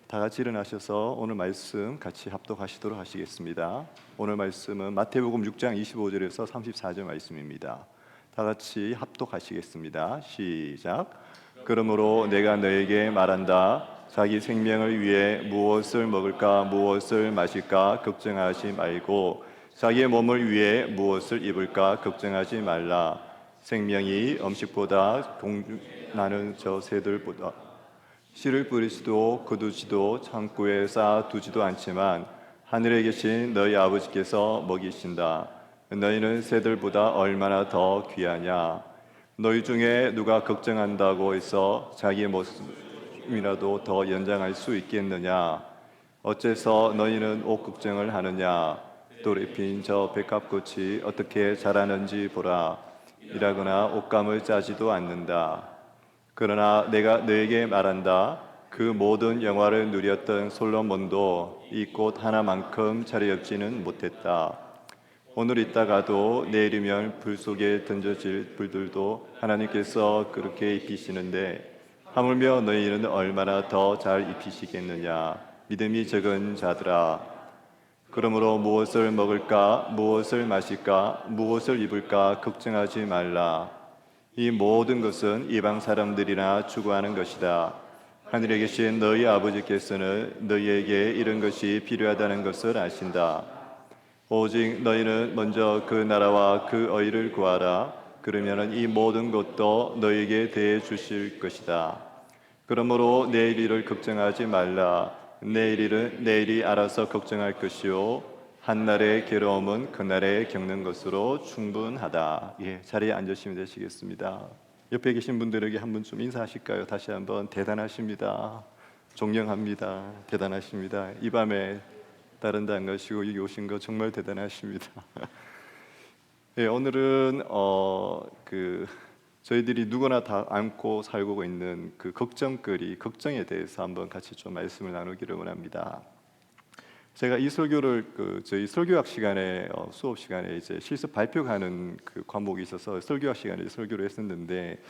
다 같이 일어나셔서 오늘 말씀 같이 합독하시도록 하시겠습니다. 오늘 말씀은 마태복음 6장 25절에서 34절 말씀입니다. 다 같이 합독하시겠습니다. 시작. 그러므로 내가 너에게 말한다. 자기 생명을 위해 무엇을 먹을까 무엇을 마실까 걱정하지 말고 자기의 몸을 위해 무엇을 입을까 걱정하지 말라. 생명이 음식보다 동나는 저 새들보다 씨를 뿌리지도 거두지도 창고에 쌓아두지도 않지만 하늘에 계신 너희 아버지께서 먹이신다. 너희는 새들보다 얼마나 더 귀하냐. 너희 중에 누가 걱정한다고 해서 자기의 목숨이라도 더 연장할 수 있겠느냐. 어째서 너희는 옷 걱정을 하느냐. 돌에 핀 저 백합꽃이 어떻게 자라는지 보라. 일하거나 옷감을 짜지도 않는다. 그러나 내가 너에게 말한다. 그 모든 영화를 누렸던 솔로몬도 이 꽃 하나만큼 차려입지는 못했다. 오늘 있다가도 내일이면 불 속에 던져질 불들도 하나님께서 그렇게 입히시는데 하물며 너희는 얼마나 더 잘 입히시겠느냐. 믿음이 적은 자들아. 그러므로 무엇을 먹을까 무엇을 마실까 무엇을 입을까 걱정하지 말라. 이 모든 것은 이방 사람들이나 추구하는 것이다. 하늘에 계신 너희 아버지께서는 너희에게 이런 것이 필요하다는 것을 아신다. 오직 너희는 먼저 그 나라와 그 의를 구하라. 그러면 이 모든 것도 너희에게 대해 주실 것이다. 그러므로 내일 일을 걱정하지 말라. 내일 일은 내일이 알아서 걱정할 것이요 한날의 괴로움은 그날에 겪는 것으로 충분하다. 자리에 앉으시면 되시겠습니다. 옆에 계신 분들에게 한 분 좀 인사하실까요? 다시 한번 대단하십니다. 존경합니다. 대단하십니다. 이 밤에 다른 데 안 가시고 여기 오신 거 정말 대단하십니다. 오늘은 저희들이 누구나 다 안고 살고 있는 그 걱정거리, 걱정에 대해서 한번 같이 좀 말씀을 나누기를 원합니다. 제가 이 설교를 저희 설교학 시간에 수업 시간에 이제 실습 발표하는 그 과목이 있어서 설교학 시간에 설교를 했었는데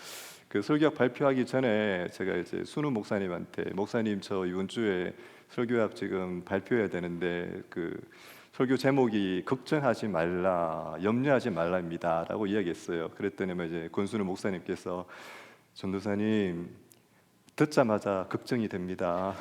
그 설교학 발표하기 전에 제가 이제 순우 목사님한테 목사님 저 이번 주에 설교학 지금 발표해야 되는데 그 설교 제목이 걱정하지 말라, 염려하지 말라입니다라고 이야기했어요. 그랬더니 이제 권순우 목사님께서 전도사님 듣자마자 걱정이 됩니다.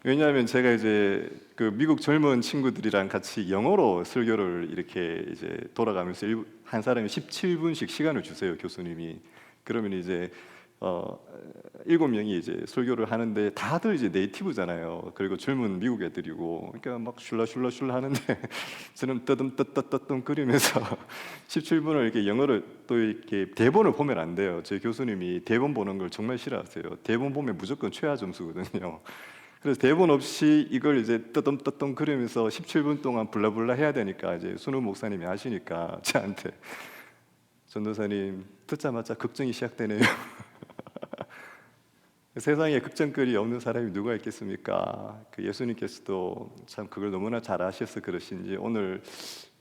왜냐하면 제가 이제 그 미국 젊은 친구들이랑 같이 영어로 설교를 이렇게 이제 돌아가면서 한 사람이 17분씩 시간을 주세요, 교수님이. 그러면 이제 7명이 이제 설교를 하는데 다들 이제 네이티브잖아요. 그리고 젊은 미국 애들이고, 그러니까 막 슐라슐라슐라 하는데 저는 떠듬떠듬떠듬 거리면서 17분을 이렇게 영어를 또 이렇게 대본을 보면 안 돼요. 제 교수님이 대본 보는 걸 정말 싫어하세요. 대본 보면 무조건 최하 점수거든요. 그래서 대본 없이 이걸 이제 떠듬떠듬 그리면서 17분 동안 블라블라 해야 되니까 이제 순우 목사님이 하시니까 저한테 전도사님 듣자마자 걱정이 시작되네요. 세상에 걱정거리 없는 사람이 누가 있겠습니까? 그 예수님께서도 참 그걸 너무나 잘 아셔서 그러신지 오늘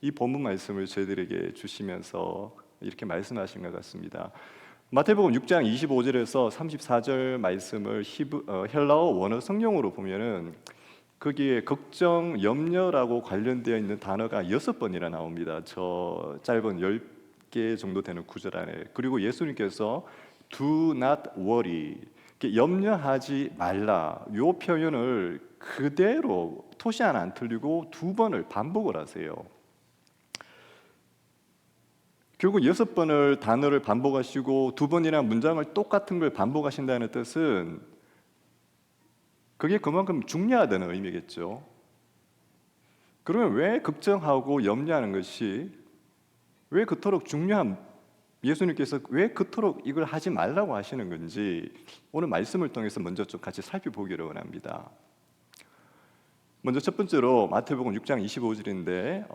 이 본문 말씀을 저희들에게 주시면서 이렇게 말씀하신 것 같습니다. 마태복음 6장 25절에서 34절 말씀을 헬라어 원어 성경으로 보면은 거기에 걱정, 염려라고 관련되어 있는 단어가 6번이나 나옵니다. 저 짧은 10개 정도 되는 구절 안에. 그리고 예수님께서 do not worry, 염려하지 말라, 이 표현을 그대로 토시 하나 안 틀리고 2번을 반복을 하세요. 결국 6번을 단어를 반복하시고 2번이나 문장을 똑같은 걸 반복하신다는 뜻은 그게 그만큼 중요하다는 의미겠죠. 그러면 왜 걱정하고 염려하는 것이 왜 그토록 중요한, 예수님께서 왜 그토록 이걸 하지 말라고 하시는 건지 오늘 말씀을 통해서 먼저 좀 같이 살펴보기를 원합니다. 먼저 첫 번째로 마태복음 6장 25절인데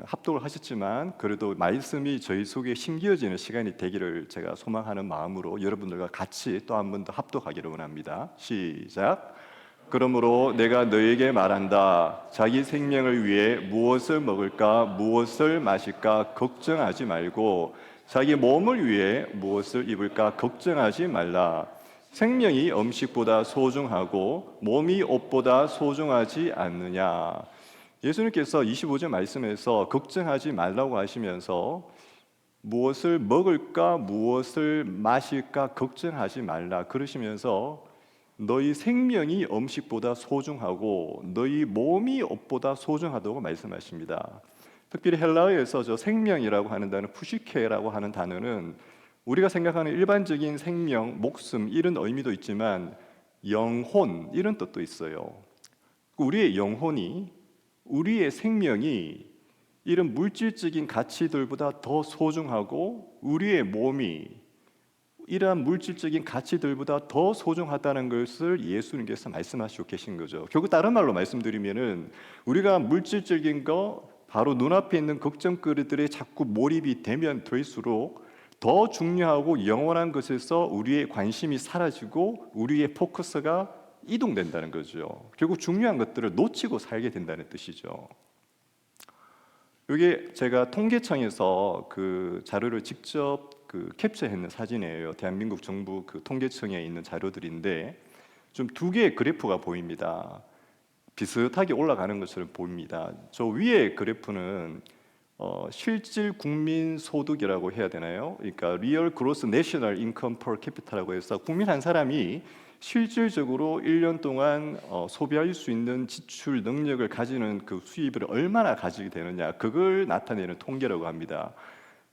합독을 하셨지만 그래도 말씀이 저희 속에 심겨지는 시간이 되기를 제가 소망하는 마음으로 여러분들과 같이 또 한 번 더 합독하기를 원합니다. 시작. 그러므로 내가 너에게 말한다. 자기 생명을 위해 무엇을 먹을까 무엇을 마실까 걱정하지 말고 자기 몸을 위해 무엇을 입을까 걱정하지 말라. 생명이 음식보다 소중하고 몸이 옷보다 소중하지 않느냐. 예수님께서 25절 말씀에서 걱정하지 말라고 하시면서 무엇을 먹을까 무엇을 마실까 걱정하지 말라 그러시면서 너희 생명이 음식보다 소중하고 너희 몸이 옷보다 소중하다고 말씀하십니다. 특별히 헬라어에서 저 생명이라고 하는 단어, 푸시케라고 하는 단어는 우리가 생각하는 일반적인 생명, 목숨 이런 의미도 있지만 영혼 이런 뜻도 있어요. 우리의 영혼이, 우리의 생명이 이런 물질적인 가치들보다 더 소중하고 우리의 몸이 이러한 물질적인 가치들보다 더 소중하다는 것을 예수님께서 말씀하시고 계신 거죠. 결국 다른 말로 말씀드리면은 우리가 물질적인 거 바로 눈앞에 있는 걱정거리들에 자꾸 몰입이 되면 될수록 더 중요하고 영원한 것에서 우리의 관심이 사라지고 우리의 포커스가 이동된다는 거죠. 결국 중요한 것들을 놓치고 살게 된다는 뜻이죠. 이게 제가 통계청에서 그 자료를 직접 캡처했는 사진이에요. 대한민국 정부 그 통계청에 있는 자료들인데 좀 두 개의 그래프가 보입니다. 비슷하게 올라가는 것처럼 보입니다. 저 위에 그래프는 실질 국민 소득이라고 해야 되나요? 그러니까 리얼 그로스 내셔널 인컴 퍼 캐피타라고 해서 국민 한 사람이 실질적으로 1년 동안 소비할 수 있는 지출 능력을 가지는 그 수입을 얼마나 가지게 되느냐 그걸 나타내는 통계라고 합니다.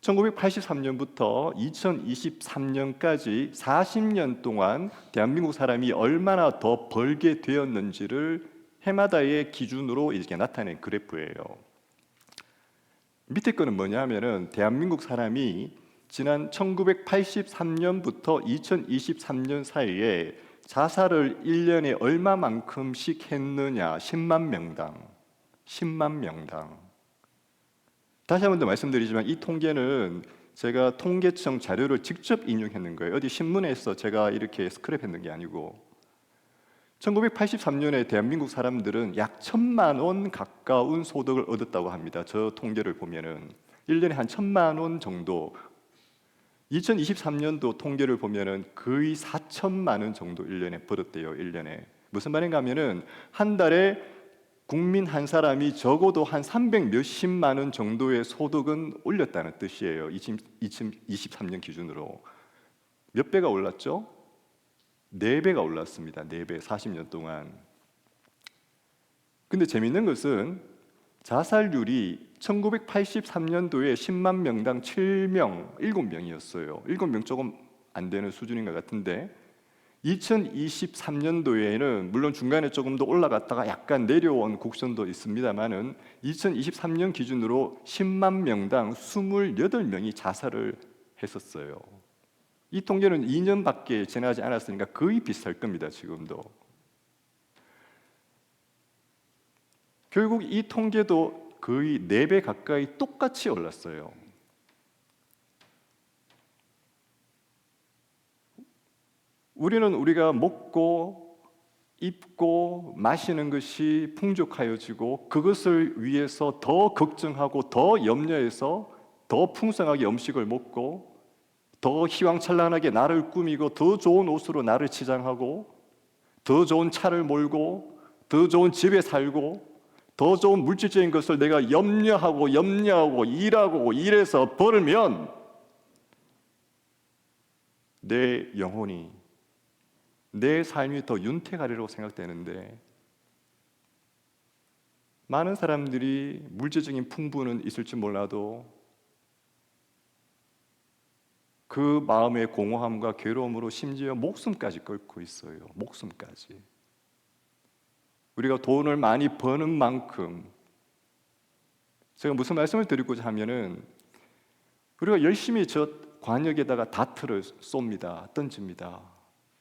1983년부터 2023년까지 40년 동안 대한민국 사람이 얼마나 더 벌게 되었는지를 해마다의 기준으로 이렇게 나타낸 그래프예요. 밑에 거는 뭐냐 하면은 대한민국 사람이 지난 1983년부터 2023년 사이에 자살을 1년에 얼마만큼씩 했느냐 10만 명당 다시 한 번 더 말씀드리지만 이 통계는 제가 통계청 자료를 직접 인용했는 거예요. 어디 신문에서 제가 이렇게 스크랩했는 게 아니고 1983년에 대한민국 사람들은 약 1,000만 원 가까운 소득을 얻었다고 합니다. 저 통계를 보면은 1년에 한 1,000만 원 정도 2023년도 통계를 보면은 거의 4천만 원 정도 1년에 벌었대요. 1년에 무슨 말인가 하면은 한 달에 국민 한 사람이 적어도 한 300 몇십만 원 정도의 소득은 올렸다는 뜻이에요. 2023년 기준으로 몇 배가 올랐죠? 4배가 올랐습니다. 4배 40년 동안. 근데 재밌는 것은 자살률이 1983년도에 10만 명당 7명, 7명이었어요. 7명 조금 안 되는 수준인 것 같은데 2023년도에는 물론 중간에 조금 더 올라갔다가 약간 내려온 곡선도 있습니다만은 2023년 기준으로 10만 명당 28명이 자살을 했었어요. 이 통계는 2년밖에 지나지 않았으니까 거의 비슷할 겁니다. 지금도. 결국 이 통계도 거의 4배 가까이 똑같이 올랐어요. 우리는 우리가 먹고 입고 마시는 것이 풍족하여지고 그것을 위해서 더 걱정하고 더 염려해서 더 풍성하게 음식을 먹고 더 희왕찬란하게 나를 꾸미고 더 좋은 옷으로 나를 치장하고 더 좋은 차를 몰고 더 좋은 집에 살고 더 좋은 물질적인 것을 내가 염려하고 일하고 일해서 벌면 내 영혼이 내 삶이 더 윤택하리라고 생각되는데 많은 사람들이 물질적인 풍부는 있을지 몰라도 그 마음의 공허함과 괴로움으로 심지어 목숨까지 끊고 있어요. 목숨까지. 우리가 돈을 많이 버는 만큼 제가 무슨 말씀을 드리고자 하면은 우리가 열심히 저 관역에다가 다트를 쏩니다. 던집니다.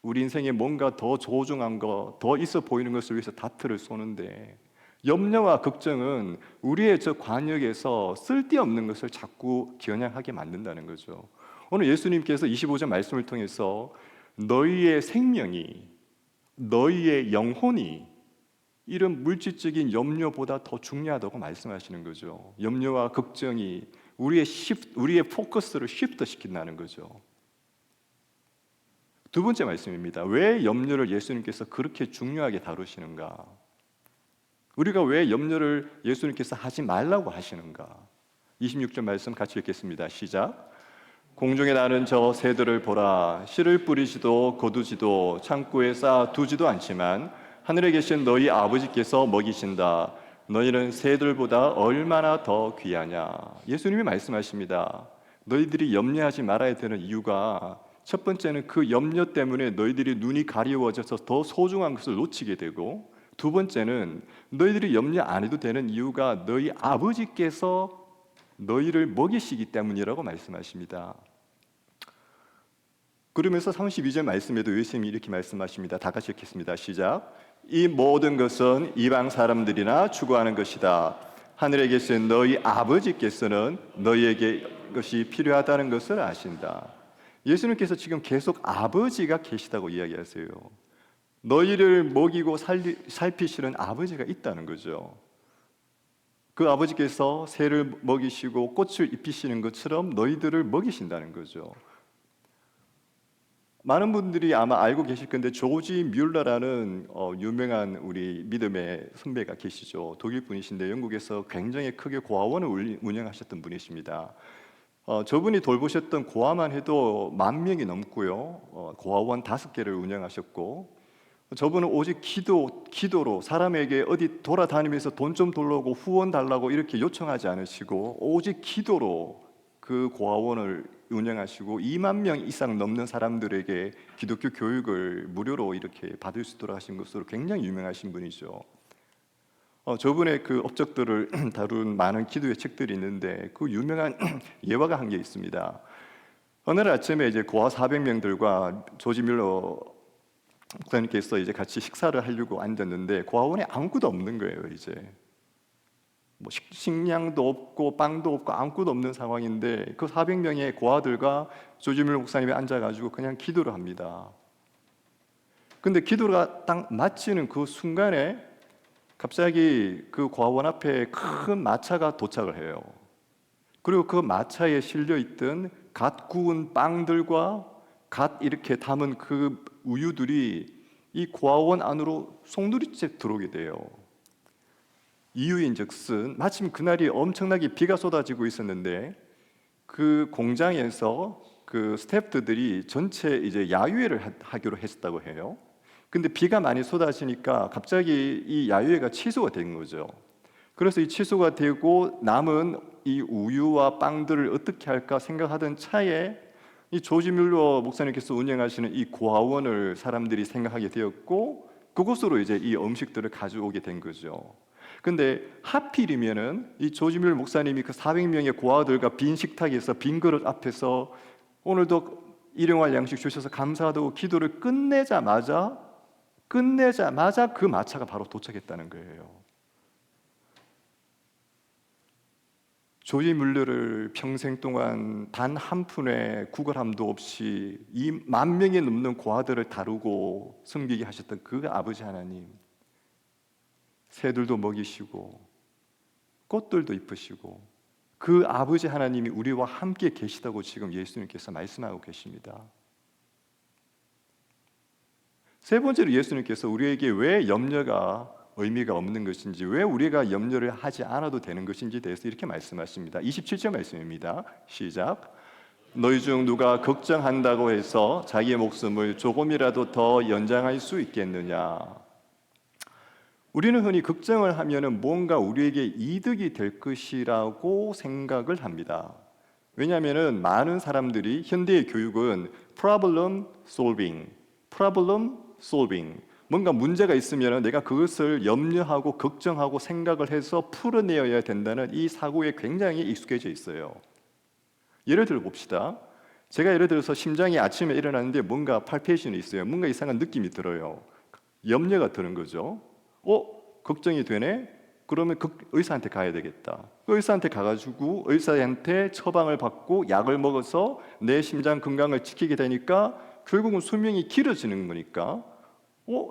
우리 인생에 뭔가 더 소중한 거, 더 있어 보이는 것을 위해서 다트를 쏘는데 염려와 걱정은 우리의 저 관역에서 쓸데없는 것을 자꾸 겨냥하게 만든다는 거죠. 오늘 예수님께서 25절 말씀을 통해서 너희의 생명이, 너희의 영혼이 이런 물질적인 염려보다 더 중요하다고 말씀하시는 거죠. 염려와 걱정이 우리의 포커스를 시프트 시킨다는 거죠. 두 번째 말씀입니다. 왜 염려를 예수님께서 그렇게 중요하게 다루시는가? 우리가 왜 염려를 예수님께서 하지 말라고 하시는가? 26절 말씀 같이 읽겠습니다. 시작. 공중에 나는 저 새들을 보라. 씨를 뿌리지도 거두지도 창고에 쌓아 두지도 않지만 하늘에 계신 너희 아버지께서 먹이신다. 너희는 새들보다 얼마나 더 귀하냐. 예수님이 말씀하십니다. 너희들이 염려하지 말아야 되는 이유가 첫 번째는 그 염려 때문에 너희들이 눈이 가리워져서 더 소중한 것을 놓치게 되고, 두 번째는 너희들이 염려 안 해도 되는 이유가 너희 아버지께서 너희를 먹이시기 때문이라고 말씀하십니다. 그러면서 32절 말씀에도 예수님이 이렇게 말씀하십니다. 다 같이 읽겠습니다. 시작. 이 모든 것은 이방 사람들이나 추구하는 것이다. 하늘에 계신 너희 아버지께서는 너희에게 것이 필요하다는 것을 아신다. 예수님께서 지금 계속 아버지가 계시다고 이야기하세요. 너희를 먹이고 살피시는 아버지가 있다는 거죠. 그 아버지께서 새를 먹이시고 꽃을 입히시는 것처럼 너희들을 먹이신다는 거죠. 많은 분들이 아마 알고 계실 건데 조지 뮬러라는 유명한 우리 믿음의 선배가 계시죠. 독일 분이신데 영국에서 굉장히 크게 고아원을 운영하셨던 분이십니다. 저분이 돌보셨던 고아만 해도 10,000명이 넘고요. 고아원 5개를 운영하셨고, 저분은 오직 기도로 사람에게 어디 돌아다니면서 돈 좀 돌려고 후원 달라고 이렇게 요청하지 않으시고 오직 기도로 그 고아원을 운영하시고 20,000명 이상 넘는 사람들에게 기독교 교육을 무료로 이렇게 받을 수 있도록 하신 것으로 굉장히 유명하신 분이죠. 저분의 그 업적들을 다룬 많은 기도의 책들이 있는데 그 유명한 예화가 한 게 있습니다. 어느 날 아침에 이제 고아 400명들과 조지 밀러 목사님께서 이제 같이 식사를 하려고 앉았는데 고아원에 아무것도 없는 거예요. 이제 뭐 식량도 없고 빵도 없고 아무것도 없는 상황인데 그 400명의 고아들과 조지 밀러 목사님이 앉아가지고 그냥 기도를 합니다. 근데 기도가 딱 마치는 그 순간에 갑자기 그 고아원 앞에 큰 마차가 도착을 해요. 그리고 그 마차에 실려있던 갓 구운 빵들과 갓 이렇게 담은 그 우유들이 이 고아원 안으로 송두리째 들어오게 돼요. 이유인즉슨 마침 그날이 엄청나게 비가 쏟아지고 있었는데 그 공장에서 그 스태프들이 전체 이제 야유회를 하기로 했었다고 해요. 근데 비가 많이 쏟아지니까 갑자기 이 야유회가 취소가 된 거죠. 그래서 이 취소가 되고 남은 이 우유와 빵들을 어떻게 할까 생각하던 차에 이 조지 뮬러 목사님께서 운영하시는 이 고아원을 사람들이 생각하게 되었고 그곳으로 이제 이 음식들을 가져오게 된 거죠. 근데 하필이면은 이 조지 뮬러 목사님이 그 400명의 고아들과 빈 식탁에서 빈 그릇 앞에서 오늘도 일용할 양식 주셔서 감사하다고 기도를 끝내자마자 그 마차가 바로 도착했다는 거예요. 조지 뮬러를 평생 동안 단 한 푼의 구걸함도 없이 이 10,000명이 넘는 고아들을 다루고 섬기게 하셨던 그 아버지 하나님, 새들도 먹이시고 꽃들도 입히시고 그 아버지 하나님이 우리와 함께 계시다고 지금 예수님께서 말씀하고 계십니다. 세 번째로 예수님께서 우리에게 왜 염려가 의미가 없는 것인지, 왜 우리가 염려를 하지 않아도 되는 것인지에 대해서 이렇게 말씀하십니다. 27절 말씀입니다. 시작. 너희 중 누가 걱정한다고 해서 자기의 목숨을 조금이라도 더 연장할 수 있겠느냐. 우리는 흔히 걱정을 하면은 뭔가 우리에게 이득이 될 것이라고 생각을 합니다. 왜냐하면은 많은 사람들이 현대의 교육은 problem solving, 뭔가 문제가 있으면 내가 그것을 염려하고 걱정하고 생각을 해서 풀어내어야 된다는 이 사고에 굉장히 익숙해져 있어요. 예를 들어 봅시다. 제가 예를 들어서 심장이 아침에 일어났는데 뭔가 팔페이션이 있어요. 뭔가 이상한 느낌이 들어요. 염려가 드는 거죠. 걱정이 되네? 그러면 의사한테 가야 되겠다. 의사한테 가가지고 의사한테 처방을 받고 약을 먹어서 내 심장 건강을 지키게 되니까 결국은 수명이 길어지는 거니까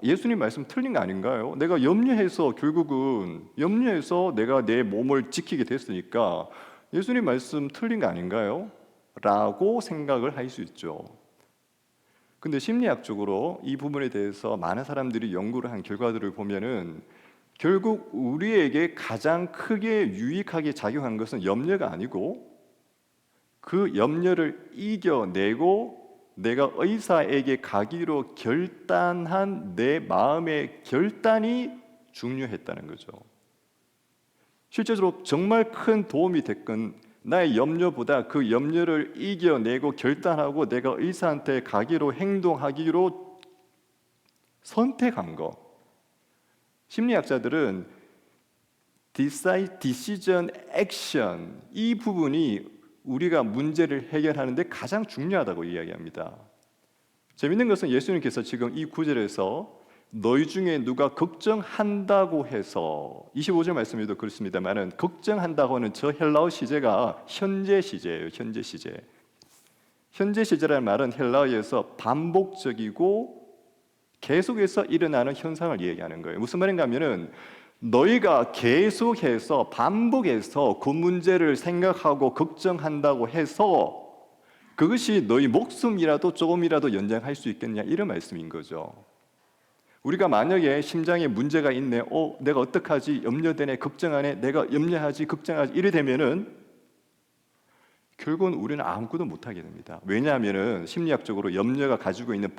예수님 말씀 틀린 거 아닌가요? 내가 염려해서 내가 내 몸을 지키게 됐으니까 예수님 말씀 틀린 거 아닌가요? 라고 생각을 할 수 있죠. 근데 심리학적으로 이 부분에 대해서 많은 사람들이 연구를 한 결과들을 보면은 결국 우리에게 가장 크게 유익하게 작용한 것은 염려가 아니고 그 염려를 이겨내고 내가 의사에게 가기로 결단한 내 마음의 결단이 중요했다는 거죠. 실제로 정말 큰 도움이 됐건 나의 염려보다 그 염려를 이겨내고 결단하고 내가 의사한테 가기로 행동하기로 선택한 거. 심리학자들은 decision, action 이 부분이 우리가 문제를 해결하는데 가장 중요하다고 이야기합니다. 재밌는 것은 예수님께서 지금 이 구절에서 너희 중에 누가 걱정한다고 해서 25절 말씀에도 그렇습니다만은 걱정한다고는 저 헬라어 시제가 현재 시제예요. 현재 시제. 현재 시제라는 말은 헬라어에서 반복적이고 계속해서 일어나는 현상을 얘기하는 거예요. 무슨 말인가 하면은 너희가 계속해서 반복해서 그 문제를 생각하고 걱정한다고 해서 그것이 너희 목숨이라도 조금이라도 연장할 수 있겠냐 이런 말씀인 거죠. 우리가 만약에 심장에 문제가 있네, 내가 어떡하지, 염려되네, 걱정하네, 내가 염려하지, 걱정하지 이래 되면은 결국은 우리는 아무것도 못하게 됩니다. 왜냐하면은 심리학적으로 염려가 가지고 있는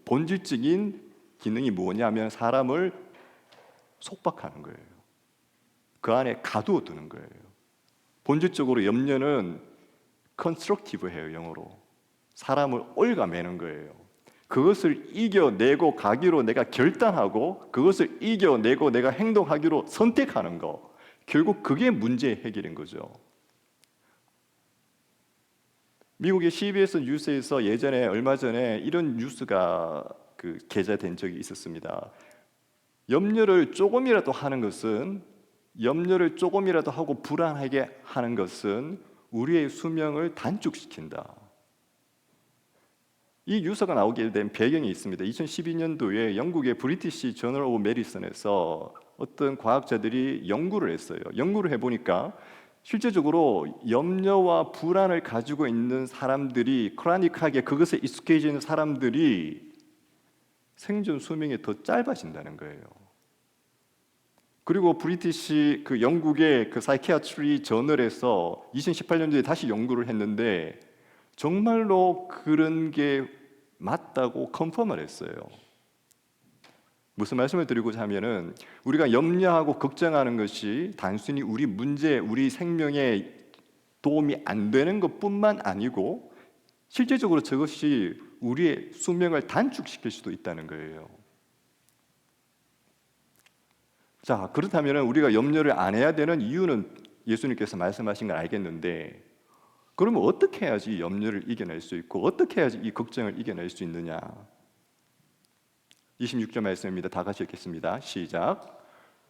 본질적인 기능이 뭐냐면 사람을 속박하는 거예요. 그 안에 가두어 두는 거예요. 본질적으로 염려는 constructive해요, 영어로. 사람을 얽어매는 거예요. 그것을 이겨내고 가기로 내가 결단하고 그것을 이겨내고 내가 행동하기로 선택하는 거. 결국 그게 문제의 해결인 거죠. 미국의 CBS 뉴스에서 예전에 얼마 전에 이런 뉴스가 게재된 적이 있었습니다. 염려를 조금이라도 하고 불안하게 하는 것은 우리의 수명을 단축시킨다. 이 뉴스가 나오게 된 배경이 있습니다. 2012년도에 영국의 브리티시 저널 오브 메디슨에서 어떤 과학자들이 연구를 했어요. 연구를 해보니까 실제적으로 염려와 불안을 가지고 있는 사람들이 크로닉하게 그것에 익숙해지는 사람들이 생존 수명이 더 짧아진다는 거예요. 그리고 브리티시 영국의 사이키아트리 저널에서 2018년도에 다시 연구를 했는데 정말로 그런 게 맞다고 컨펌을 했어요. 무슨 말씀을 드리고자 하면은 우리가 염려하고 걱정하는 것이 단순히 우리 생명에 도움이 안 되는 것뿐만 아니고 실제적으로 저것이 우리의 수명을 단축시킬 수도 있다는 거예요. 자, 그렇다면 우리가 염려를 안 해야 되는 이유는 예수님께서 말씀하신 걸 알겠는데 그러면 어떻게 해야지 염려를 이겨낼 수 있고 어떻게 해야지 이 걱정을 이겨낼 수 있느냐? 26절 말씀입니다. 다 같이 읽겠습니다. 시작.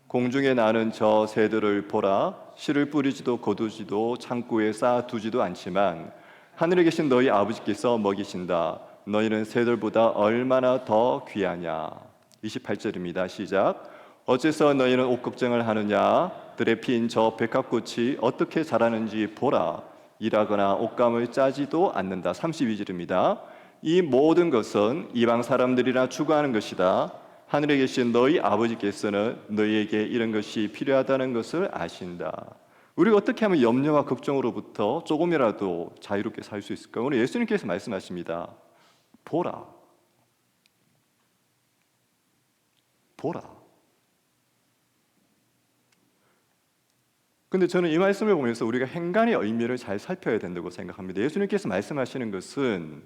공중에 나는 저 새들을 보라. 씨를 뿌리지도 거두지도 창고에 쌓아두지도 않지만 하늘에 계신 너희 아버지께서 먹이신다. 너희는 새들보다 얼마나 더 귀하냐. 28절입니다. 시작. 어째서 너희는 옷 걱정을 하느냐? 들에 핀 저 백합꽃이 어떻게 자라는지 보라. 일하거나 옷감을 짜지도 않는다. 32절입니다. 이 모든 것은 이방 사람들이나 추구하는 것이다. 하늘에 계신 너희 아버지께서는 너희에게 이런 것이 필요하다는 것을 아신다. 우리가 어떻게 하면 염려와 걱정으로부터 조금이라도 자유롭게 살 수 있을까? 오늘 예수님께서 말씀하십니다. 보라. 근데 저는 이 말씀을 보면서 우리가 행간의 의미를 잘 살펴야 된다고 생각합니다. 예수님께서 말씀하시는 것은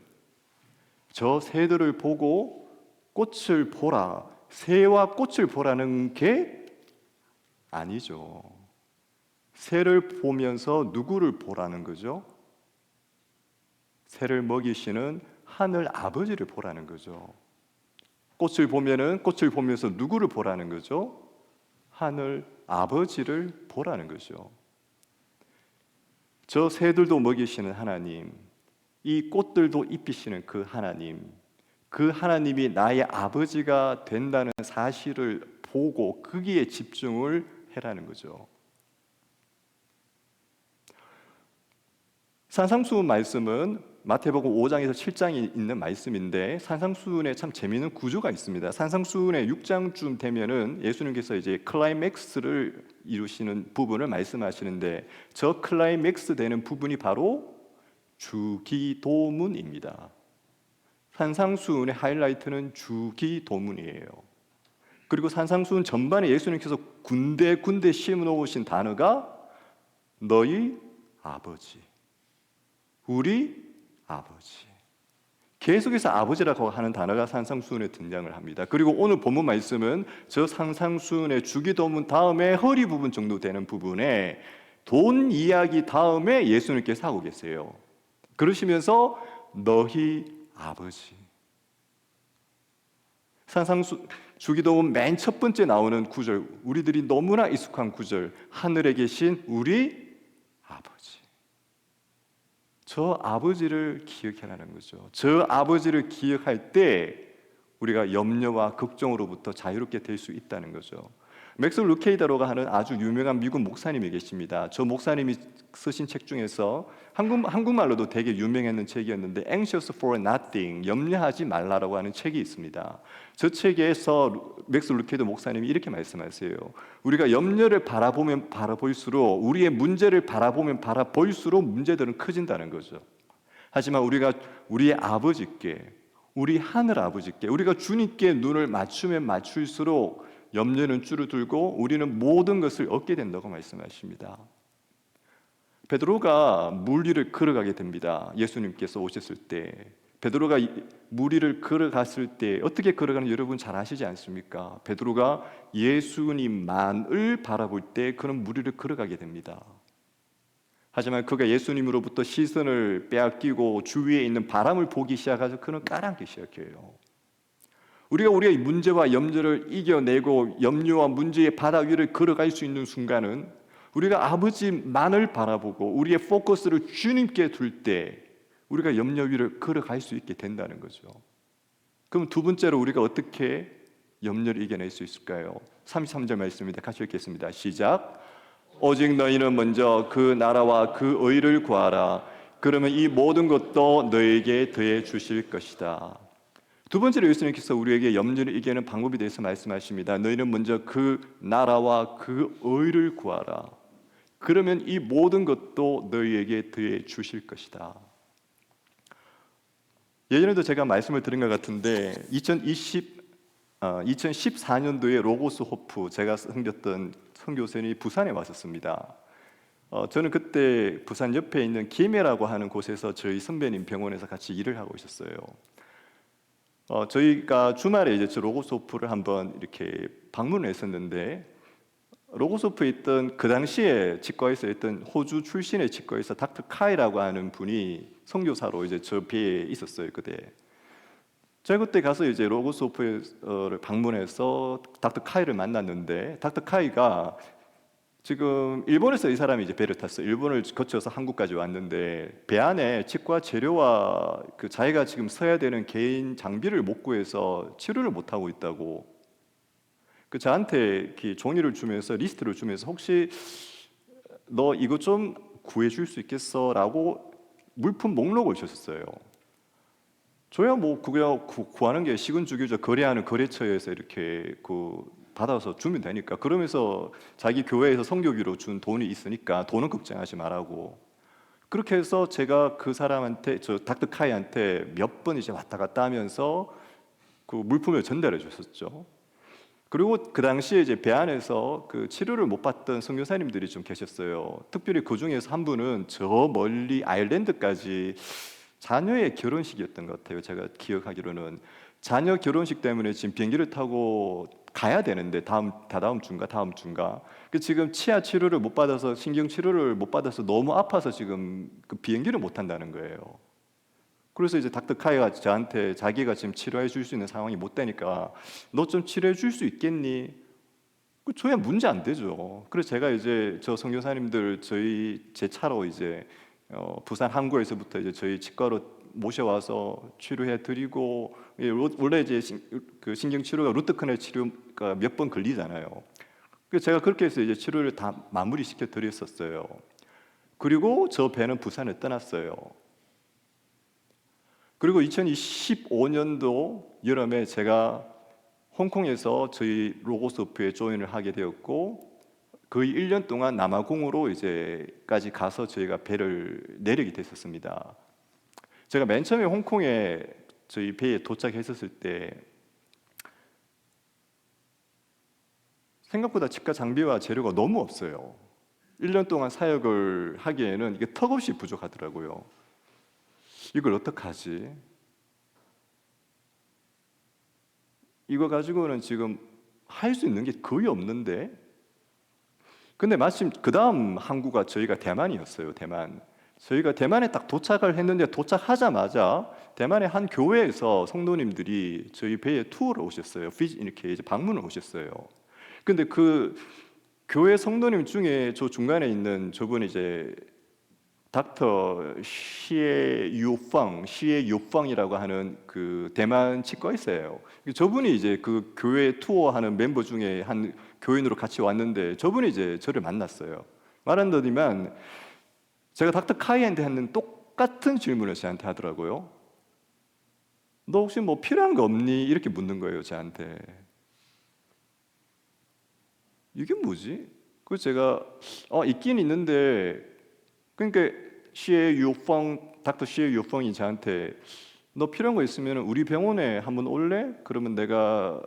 저 새들을 보고 꽃을 보라, 새와 꽃을 보라는 게 아니죠. 새를 보면서 누구를 보라는 거죠? 새를 먹이시는 하늘 아버지를 보라는 거죠. 꽃을 보면은 꽃을 보면서 누구를 보라는 거죠? 하늘 아버지를 보라는 거죠. 저 새들도 먹이시는 하나님, 이 꽃들도 입히시는 그 하나님이 나의 아버지가 된다는 사실을 보고 거기에 집중을 해라는 거죠. 산상수훈 말씀은 마태복음 5장에서 7장에 있는 말씀인데 산상수훈에 참 재미있는 구조가 있습니다. 산상수훈의 6장쯤 되면은 예수님께서 이제 클라이맥스를 이루시는 부분을 말씀하시는데 저 클라이맥스 되는 부분이 바로 주기도문입니다. 산상수훈의 하이라이트는 주기도문이에요. 그리고 산상수훈 전반에 예수님께서 군데 심어놓으신 단어가 너희 아버지, 우리 아버지. 계속해서 아버지라고 하는 단어가 산상수훈에 등장을 합니다. 그리고 오늘 본문 말씀은 저 산상수훈의 주기도문 다음에 허리 부분 정도 되는 부분에 돈 이야기 다음에 예수님께서 하고 계세요. 그러시면서 너희 아버지. 주기도문 맨 첫 번째 나오는 구절, 우리들이 너무나 익숙한 구절, 하늘에 계신 우리 아버지. 저 아버지를 기억해라는 거죠. 저 아버지를 기억할 때 우리가 염려와 걱정으로부터 자유롭게 될 수 있다는 거죠. 맥스 루케이더로가 하는 아주 유명한 미국 목사님이 계십니다. 저 목사님이 쓰신 책 중에서 한국말로도 되게 유명했는 책이었는데 Anxious for Nothing, 염려하지 말라라고 하는 책이 있습니다. 저 책에서 맥스 루케이더 목사님이 이렇게 말씀하세요. 우리가 염려를 바라보면 바라볼수록, 우리의 문제를 바라보면 바라볼수록 문제들은 커진다는 거죠. 하지만 우리가 우리의 아버지께, 우리 하늘 아버지께, 우리가 주님께 눈을 맞추면 맞출수록 염려는 줄어들고 우리는 모든 것을 얻게 된다고 말씀하십니다. 베드로가 물 위를 걸어가게 됩니다. 예수님께서 오셨을 때 베드로가 물 위를 걸어갔을 때 어떻게 걸어가는지 여러분 잘 아시지 않습니까? 베드로가 예수님만을 바라볼 때 그는 물 위를 걸어가게 됩니다. 하지만 그가 예수님으로부터 시선을 빼앗기고 주위에 있는 바람을 보기 시작해서 그는 깔아앉기 시작해요. 우리가 우리의 문제와 염려를 이겨내고 염려와 문제의 바다 위를 걸어갈 수 있는 순간은 우리가 아버지만을 바라보고 우리의 포커스를 주님께 둘 때 우리가 염려 위를 걸어갈 수 있게 된다는 거죠. 그럼 두 번째로 우리가 어떻게 염려를 이겨낼 수 있을까요? 33절 말씀입니다. 같이 읽겠습니다. 시작. 오직 너희는 먼저 그 나라와 그 의를 구하라. 그러면 이 모든 것도 너에게 더해 주실 것이다. 두 번째로 예수님께서 우리에게 염려를 이기는 방법에 대해서 말씀하십니다. 너희는 먼저 그 나라와 그 의를 구하라. 그러면 이 모든 것도 너희에게 더해 주실 것이다. 예전에도 제가 말씀을 드린 것 같은데 2014년도에 로고스 호프, 제가 섬겼던 선교선이 부산에 왔었습니다. 저는 그때 부산 옆에 있는 김해라고 하는 곳에서 저희 선배님 병원에서 같이 일을 하고 있었어요. 저희가 주말에 이제 로고소프를 한번 이렇게 방문을 했었는데 로고소프에 있던 그 당시에 치과에서 있던 호주 출신의 치과에서 닥터 카이라고 하는 분이 선교사로 이제 저 배에 있었어요 그때. 제가 그때 가서 이제 로고소프를 방문해서 닥터 카이를 만났는데 닥터 카이가 지금 일본에서 이 사람이 이제 배를 탔어요. 일본을 거쳐서 한국까지 왔는데 배 안에 치과 재료와 그 자기가 지금 써야 되는 개인 장비를 못 구해서 치료를 못 하고 있다고. 그 저한테 이렇게 종이를 주면서 리스트를 주면서 혹시 너 이거 좀 구해줄 수 있겠어?라고 물품 목록을 주셨어요. 저야 뭐 그거 구하는 게 시군주교죠. 거래하는 거래처에서 이렇게 받아서 주면 되니까. 그러면서 자기 교회에서 선교비로 준 돈이 있으니까 돈은 걱정하지 말라고. 그렇게 해서 제가 그 사람한테, 저 닥터 카이한테 몇 번 이제 왔다 갔다 하면서 그 물품을 전달해 줬었죠. 그리고 그 당시에 이제 배 안에서 그 치료를 못 받던 선교사님들이 좀 계셨어요. 특별히 그 중에서 한 분은 저 멀리 아일랜드까지 자녀의 결혼식이었던 것 같아요. 제가 기억하기로는 자녀 결혼식 때문에 지금 비행기를 타고 가야 되는데 다다음 주인가 그 지금 치아 치료를 못 받아서, 신경 치료를 못 받아서 너무 아파서 지금 그 비행기를 못 탄다는 거예요. 그래서 이제 닥터 카이가 저한테 자기가 지금 치료해 줄 수 있는 상황이 못 되니까 너 좀 치료해 줄 수 있겠니? 저야 문제 안 되죠. 그래서 제가 이제 저 선교사님들 제 차로 이제 부산 항구에서부터 이제 저희 치과로 모셔와서 치료해 드리고, 원래 이제 그 신경 치료가 루트 커넬 치료가 몇 번 걸리잖아요. 그래서 제가 그렇게 해서 이제 치료를 다 마무리 시켜 드렸었어요. 그리고 저 배는 부산을 떠났어요. 그리고 2015년도 여름에 제가 홍콩에서 저희 로고스오프에 조인을 하게 되었고, 거의 1년 동안 남아공으로 이제까지 가서 저희가 배를 내리게 됐었습니다. 제가 맨 처음에 홍콩에 저희 배에 도착했었을 때 생각보다 치과 장비와 재료가 너무 없어요. 1년 동안 사역을 하기에는 이게 턱없이 부족하더라고요. 이걸 어떡하지? 이거 가지고는 지금 할 수 있는 게 거의 없는데, 근데 마침 그 다음 항구가 저희가 대만이었어요. 대만. 저희가 대만에 딱 도착을 했는데, 도착하자마자 대만의 한 교회에서 성도님들이 저희 배에 투어를 오셨어요. 이렇게 이제 방문을 오셨어요. 근데 그 교회 성도님 중에 저 중간에 있는 저분이 이제 닥터 시에 유팡이라고 하는 그 대만 치과 의사예요. 저분이 이제 그 교회 투어하는 멤버 중에 한 교인으로 같이 왔는데, 저분이 이제 저를 만났어요. 말한더니만 제가 닥터 카이한테 하는 똑같은 질문을 저한테 하더라고요. 너 혹시 뭐 필요한 거 없니? 이렇게 묻는 거예요, 저한테. 이게 뭐지? 그래서 제가 있긴 있는데, 그러니까 닥터 시에 유펑이 저한테 너 필요한 거 있으면 우리 병원에 한번 올래? 그러면 내가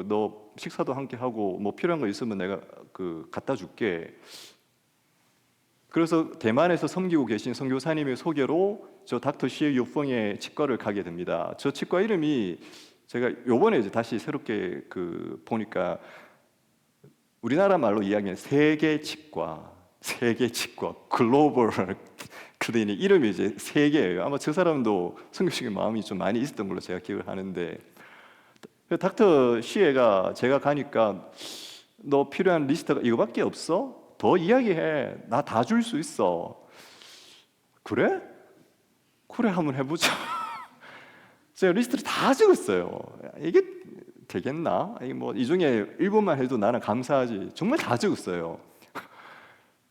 너 식사도 함께 하고 뭐 필요한 거 있으면 내가 갖다 줄게. 그래서 대만에서 섬기고 계신 선교사님의 소개로 저 닥터 시에 유펑의 치과를 가게 됩니다. 저 치과 이름이 제가 요번에 이제 다시 새롭게 보니까 우리나라 말로 이야기하면 세계 치과, 글로벌 클리닉, 이름이 이제 세 개예요. 아마 저 사람도 성교식의 마음이 좀 많이 있었던 걸로 제가 기억을 하는데, 닥터 시에가 제가 가니까 너 필요한 리스트가 이거밖에 없어? 더 이야기해. 나 다 줄 수 있어. 그래? 그래, 한번 해보자. 제가 리스트를 다 적었어요. 이게 되겠나? 이 중에 일본만 해도 나는 감사하지. 정말 다 적었어요.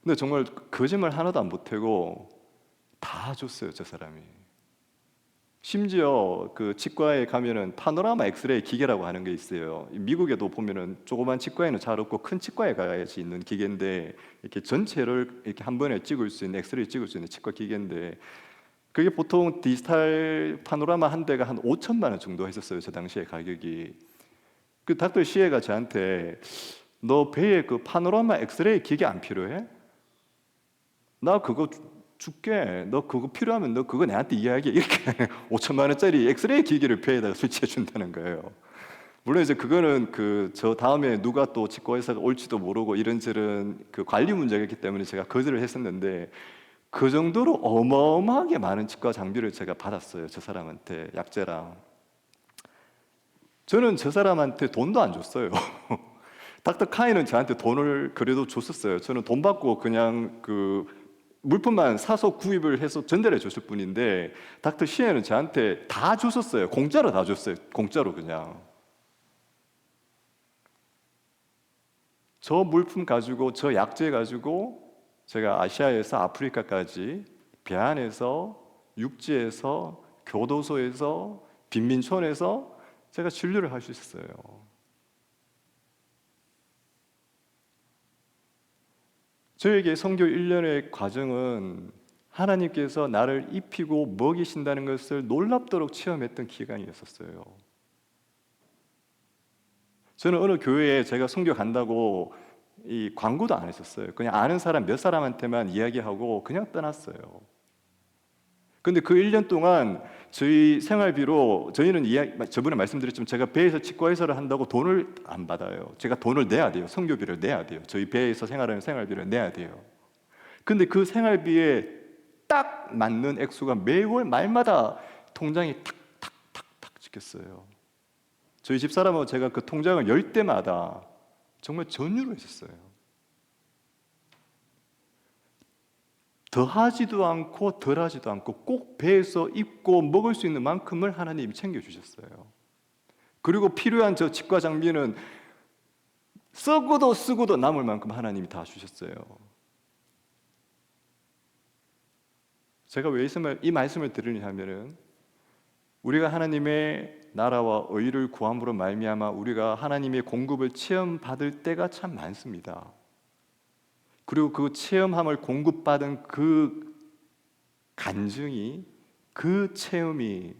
근데 정말 거짓말 하나도 안 보태고 다 줬어요, 저 사람이. 심지어 그 치과에 가면은 파노라마 엑스레이 기계라고 하는 게 있어요. 미국에도 보면은 조그만 치과에는 잘 없고 큰 치과에 가야지 있는 기계인데, 이렇게 전체를 이렇게 한 번에 찍을 수 있는, 엑스레이 찍을 수 있는 치과 기계인데, 그게 보통 디지털 파노라마 한 대가 한 5천만 원 정도 했었어요, 저 당시에 가격이. 그 닥터 시에가 저한테 너 배에 그 파노라마 엑스레이 기계 안 필요해? 나 그거 줄게. 너 그거 필요하면 너 그거 내한테 이야기해. 이렇게 5천만 원짜리 엑스레이 기계를 배에다가 설치해 준다는 거예요. 물론 이제 그거는 저 다음에 누가 또 치과 의사가 올지도 모르고 이런저런 관리 문제가 있기 때문에 제가 거절을 했었는데, 그 정도로 어마어마하게 많은 치과 장비를 제가 받았어요, 저 사람한테. 약재랑. 저는 저 사람한테 돈도 안 줬어요. 닥터 카이는 저한테 돈을 그래도 줬었어요. 저는 돈 받고 그냥 물품만 사서 구입을 해서 전달해 줬을 뿐인데, 닥터 시에는 저한테 다 줬었어요. 공짜로 다 줬어요. 공짜로 그냥. 저 물품 가지고, 저 약재 가지고 제가 아시아에서 아프리카까지 배 안에서, 육지에서, 교도소에서, 빈민촌에서 제가 진료를 할 수 있었어요. 저에게 선교 1년의 과정은 하나님께서 나를 입히고 먹이신다는 것을 놀랍도록 체험했던 기간이었었어요. 저는 어느 교회에 제가 선교 간다고 이 광고도 안 했었어요. 그냥 아는 사람 몇 사람한테만 이야기하고 그냥 떠났어요. 근데 그 1년 동안 저희 생활비로, 저희는 저번에 말씀드렸지만 제가 배에서 치과 의사를 한다고 돈을 안 받아요. 제가 돈을 내야 돼요. 선교비를 내야 돼요. 저희 배에서 생활하는 생활비를 내야 돼요. 근데 그 생활비에 딱 맞는 액수가 매월 말마다 통장에 탁탁탁탁 찍혔어요. 저희 집사람하고 제가 그 통장을 열 때마다 정말 전율을 했었어요. 더하지도 않고 덜하지도 않고 꼭 배에서 입고 먹을 수 있는 만큼을 하나님이 챙겨주셨어요. 그리고 필요한 저 치과 장비는 쓰고도 쓰고도 남을 만큼 하나님이 다 주셨어요. 제가 왜 이 말씀을 드리냐 하면은, 우리가 하나님의 나라와 의를 구함으로 말미암아 우리가 하나님의 공급을 체험받을 때가 참 많습니다. 그리고 그 체험함을 공급받은 그 간증이, 그 체험이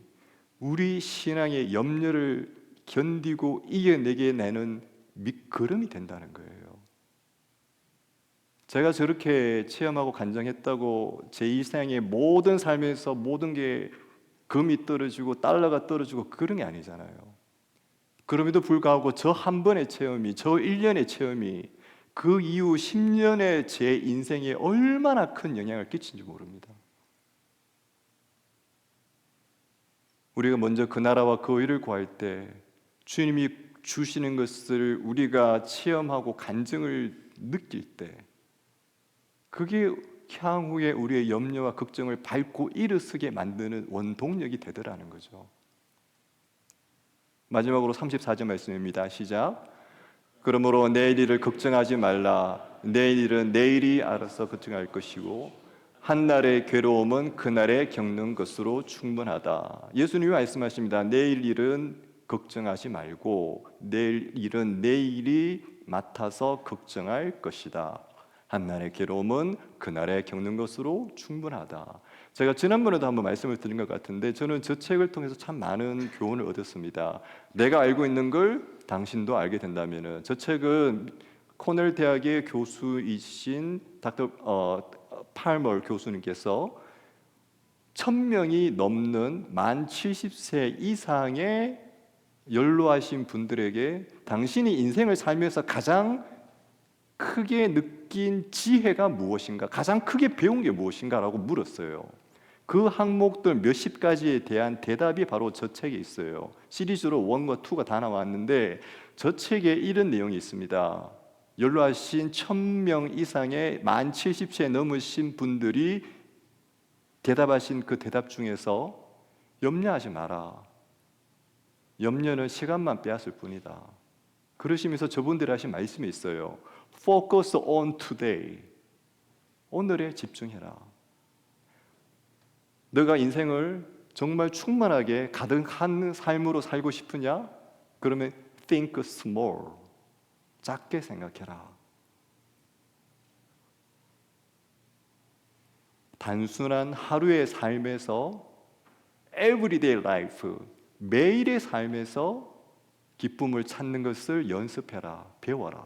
우리 신앙의 염려를 견디고 이겨내게 내는 밑거름이 된다는 거예요. 제가 저렇게 체험하고 간증했다고 제 일생의 모든 삶에서 모든 게 금이 떨어지고 달러가 떨어지고 그런 게 아니잖아요. 그럼에도 불구하고 저 한 번의 체험이, 저 1년의 체험이 그 이후 10년의 제 인생에 얼마나 큰 영향을 끼친지 모릅니다. 우리가 먼저 그 나라와 그 의를 구할 때 주님이 주시는 것을 우리가 체험하고 간증을 느낄 때 그게 향후에 우리의 염려와 걱정을 밟고 일어서게 만드는 원동력이 되더라는 거죠. 마지막으로 34절 말씀입니다. 시작. 그러므로 내일 일을 걱정하지 말라. 내일 일은 내일이 알아서 걱정할 것이고 한날의 괴로움은 그날에 겪는 것으로 충분하다. 예수님이 말씀하십니다. 내일 일은 걱정하지 말고 내일 일은 내일이 맡아서 걱정할 것이다. 한날의 괴로움은 그날에 겪는 것으로 충분하다. 제가 지난번에도 한번 말씀을 드린 것 같은데 저는 저 책을 통해서 참 많은 교훈을 얻었습니다. 내가 알고 있는 걸 당신도 알게 된다면은, 저 책은 코넬 대학의 교수이신 닥터 팔머 교수님께서 1000명이 넘는 만 70세 이상의 연로하신 분들에게 당신이 인생을 살면서 가장 크게 느낀 지혜가 무엇인가, 가장 크게 배운 게 무엇인가라고 물었어요. 그 항목들 몇십 가지에 대한 대답이 바로 저 책에 있어요. 시리즈로 1과 2가 다 나왔는데 저 책에 이런 내용이 있습니다. 연로하신 1000명 이상의 만 70세 넘으신 분들이 대답하신 그 대답 중에서 염려하지 마라. 염려는 시간만 빼앗을 뿐이다. 그러시면서 저분들이 하신 말씀이 있어요. Focus on today. 오늘에 집중해라. 너가 인생을 정말 충만하게 가득한 삶으로 살고 싶으냐? 그러면 think small. 작게 생각해라. 단순한 하루의 삶에서 everyday life, 매일의 삶에서 기쁨을 찾는 것을 연습해라. 배워라.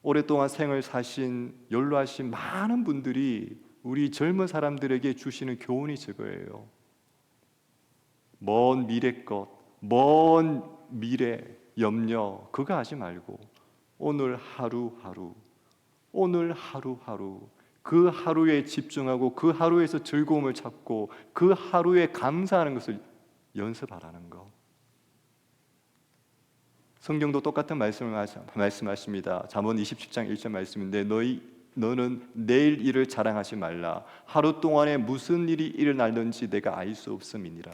오랫동안 생을 사신 연로하신 많은 분들이 우리 젊은 사람들에게 주시는 교훈이 저거예요. 먼 미래 것, 먼 미래 염려 그거 하지 말고 오늘 하루하루, 오늘 하루하루 그 하루에 집중하고 그 하루에서 즐거움을 찾고 그 하루에 감사하는 것을 연습하라는 거. 성경도 똑같은 말씀을 말씀하십니다. 잠언 27장 1절 말씀인데 너는 내일 일을 자랑하지 말라. 하루 동안에 무슨 일이 일어날는지 내가 알 수 없음이니라.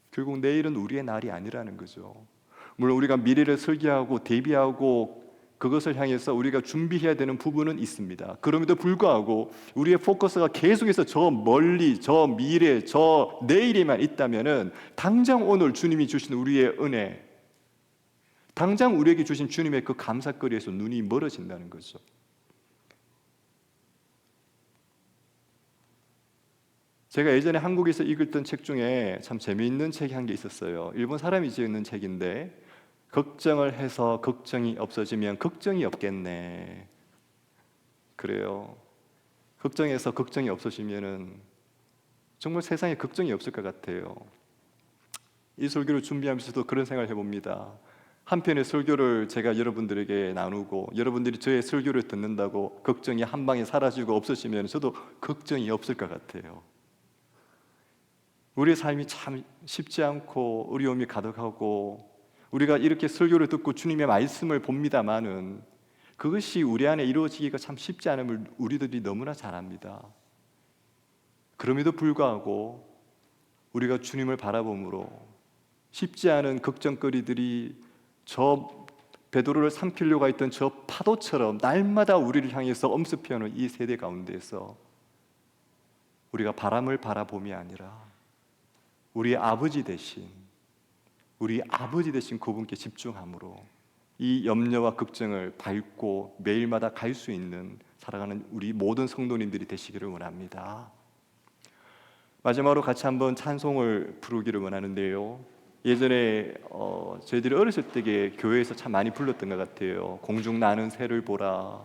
결국 내일은 우리의 날이 아니라는 거죠. 물론 우리가 미래를 설계하고 대비하고 그것을 향해서 우리가 준비해야 되는 부분은 있습니다. 그럼에도 불구하고 우리의 포커스가 계속해서 저 멀리, 저 미래, 저 내일에만 있다면은 당장 오늘 주님이 주신 우리의 은혜, 당장 우리에게 주신 주님의 그 감사거리에서 눈이 멀어진다는 거죠. 제가 예전에 한국에서 읽었던 책 중에 참 재미있는 책이 한 개 있었어요. 일본 사람이 지은 책인데 걱정을 해서 걱정이 없어지면 걱정이 없겠네. 그래요. 걱정해서 걱정이 없어지면은 정말 세상에 걱정이 없을 것 같아요. 이 설교를 준비하면서도 그런 생각을 해봅니다. 한편의 설교를 제가 여러분들에게 나누고 여러분들이 저의 설교를 듣는다고 걱정이 한 방에 사라지고 없어지면 저도 걱정이 없을 것 같아요. 우리의 삶이 참 쉽지 않고 어려움이 가득하고 우리가 이렇게 설교를 듣고 주님의 말씀을 봅니다마는 그것이 우리 안에 이루어지기가 참 쉽지 않음을 우리들이 너무나 잘 압니다. 그럼에도 불구하고 우리가 주님을 바라봄으로 쉽지 않은 걱정거리들이 저 베드로를 삼키려고 했던 저 파도처럼 날마다 우리를 향해서 엄습해오는 이 세대 가운데에서 우리가 바람을 바라봄이 아니라 우리 아버지 대신 그분께 집중함으로 이 염려와 걱정을 밟고 매일마다 갈 수 있는 살아가는 우리 모든 성도님들이 되시기를 원합니다. 마지막으로 같이 한번 찬송을 부르기를 원하는데요. 예전에 저희들이 어렸을 때 교회에서 참 많이 불렀던 것 같아요. 공중 나는 새를 보라,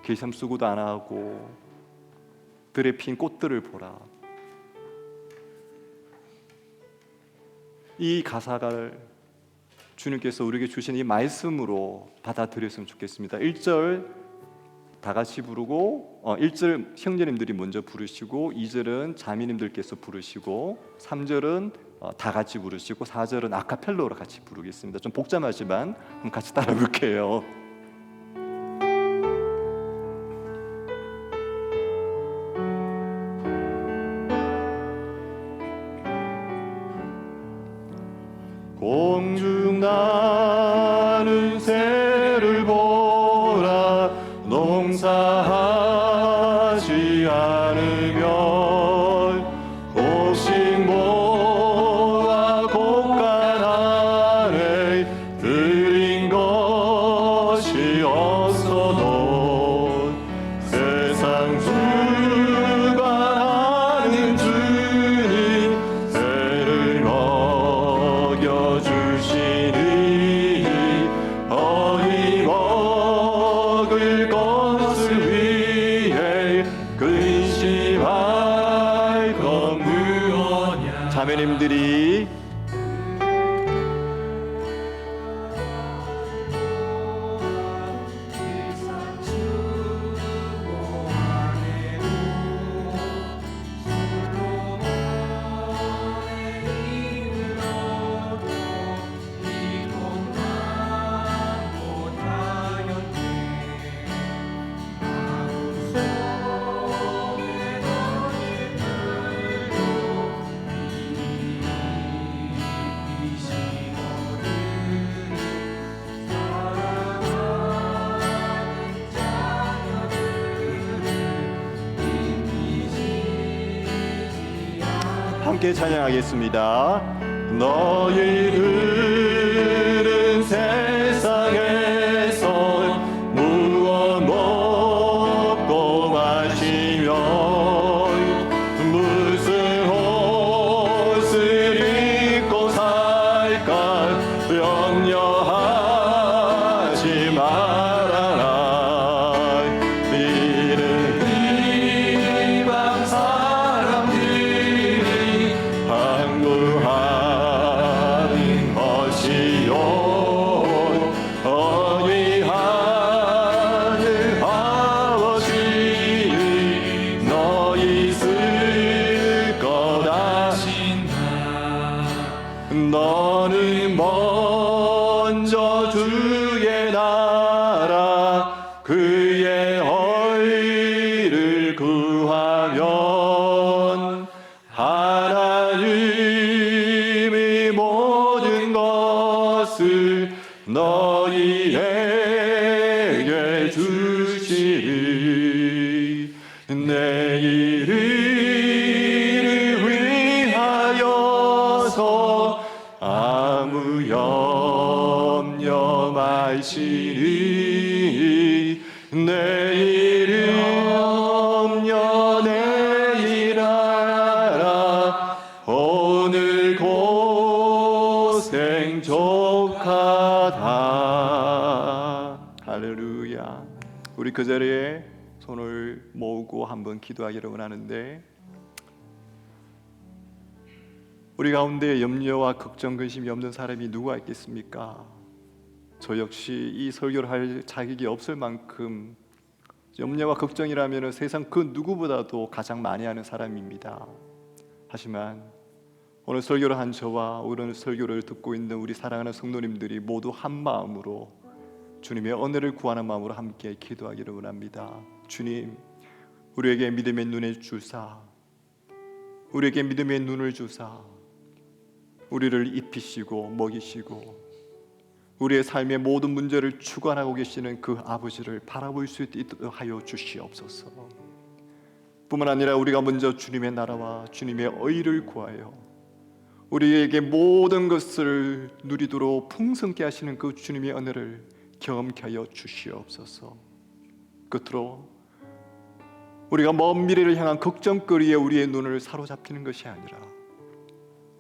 길삼 수고도 안 하고 들에 핀 꽃들을 보라. 이 가사를 주님께서 우리에게 주신 이 말씀으로 받아들였으면 좋겠습니다. 1절 다 같이 부르고 1절 형제님들이 먼저 부르시고 2절은 자매님들께서 부르시고 3절은 다 같이 부르시고 4절은 아카펠라로 같이 부르겠습니다. 좀 복잡하지만 한번 같이 따라 볼게요. 공중 나는 새를 보라, 농사하지 않으면 곡식모아 곡간 아래 들인 것이 없어도 세상 주관하는 주님 새를 먹여주시니 어이 먹을 것을 위해 근심할 것 무엇냐. 자매님들이 함께 찬양하겠습니다. 너희들은 세상에서 무엇 먹고 마시며 무슨 옷을 입고 살까 염려하지 말아라. 이는 이방 사람들이 항구하는 것이요 어디 하늘 아버지 너희 쓸 거다. 너는 먼저 주의 나라 그의 의를 구하면 하나님이 모든 것을 너희에게 주시리. 내일을 위하여서 아무 염려 마시니 내일 염려 내일 알아 오늘 고생 족하다. 할렐루야. 우리 그 자리에 손을 모으고 한번 기도하기를 원하는데, 우리 가운데 염려와 걱정 근심이 없는 사람이 누가 있겠습니까? 저 역시 이 설교를 할 자격이 없을 만큼 염려와 걱정이라면 세상 그 누구보다도 가장 많이 하는 사람입니다. 하지만 오늘 설교를 한 저와 오늘 설교를 듣고 있는 우리 사랑하는 성도님들이 모두 한 마음으로 주님의 은혜를 구하는 마음으로 함께 기도하기를 원합니다. 주님, 우리에게 믿음의 눈을 주사, 우리에게 믿음의 눈을 주사 우리를 입히시고 먹이시고 우리의 삶의 모든 문제를 주관하고 계시는 그 아버지를 바라볼 수 있도록 하여 주시옵소서. 뿐만 아니라 우리가 먼저 주님의 나라와 주님의 의를 구하여 우리에게 모든 것을 누리도록 풍성케 하시는 그 주님의 은혜를 경험케 하여 주시옵소서. 끝으로 우리가 먼 미래를 향한 걱정거리에 우리의 눈을 사로잡히는 것이 아니라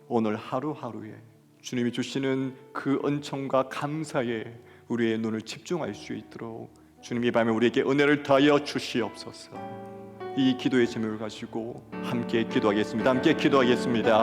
오늘 하루하루에 주님이 주시는 그 은총과 감사에 우리의 눈을 집중할 수 있도록 주님이 밤에 우리에게 은혜를 더하여 주시옵소서. 이 기도의 제목을 가지고 함께 기도하겠습니다. 함께 기도하겠습니다.